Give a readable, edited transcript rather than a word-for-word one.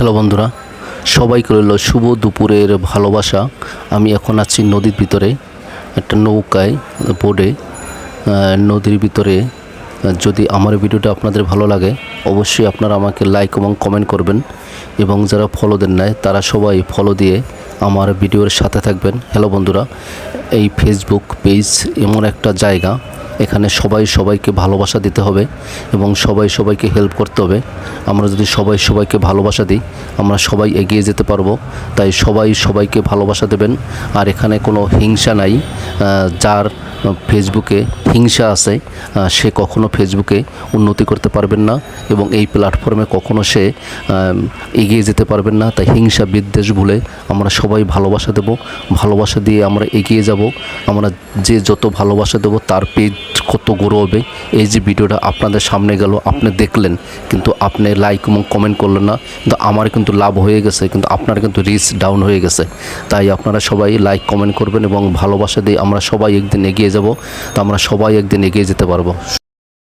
Hello বন্ধুরা, সবাইকে রইল শুভ দুপুরের ভালোবাসা। আমি এখন আছি নদীর ভিতরে, একটা নৌকায় বোটে নদীর ভিতরে। যদি আমার ভিডিওটা আপনাদের ভালো লাগে অবশ্যই আপনারা আমাকে লাইক এবং কমেন্ট করবেন, এবং যারা ফলো দেন নাই তারা সবাই ফলো দিয়ে আমার ভিডিওর সাথে থাকবেন। হ্যালো বন্ধুরা, এই ফেসবুক পেজ এমন একটা জায়গা, এখানে সবাই সবাইকে ভালোবাসা দিতে হবে এবং সবাই সবাইকে হেল্প করতে হবে। আমরা যদি সবাই সবাইকে ভালোবাসা দিই আমরা সবাই এগিয়ে যেতে পারবো। তাই সবাই সবাইকে ভালোবাসা দেবেন। আর এখানে কোনো হিংসা নাই। যার ফেসবুকে হিংসা আছে সে কখনো ফেসবুকে উন্নতি করতে পারবেন না এবং এই প্ল্যাটফর্মে কখনো সে এগিয়ে যেতে পারবেন না। তাই হিংসা বিদ্বেষ ভুলে আমরা সবাই ভালোবাসা দেব, ভালোবাসা দিয়ে আমরা এগিয়ে যাব। আমরা যে যত ভালোবাসা দেব তার পেজ কত গ্রো হবে। এই যে ভিডিওটা আপনাদের সামনে গেল, আপনি দেখলেন কিন্তু আপনি লাইক এবং কমেন্ট করলেন না, কিন্তু আমার কিন্তু লাভ হয়ে গেছে, কিন্তু আপনার কিন্তু রিচ ডাউন হয়ে গেছে। তাই আপনারা সবাই লাইক কমেন্ট করবেন এবং ভালোবাসা দিয়ে আমরা সবাই একদিন এগিয়ে যাব। তো আমরা সবাই একদিন এগিয়ে যেতে পারবো।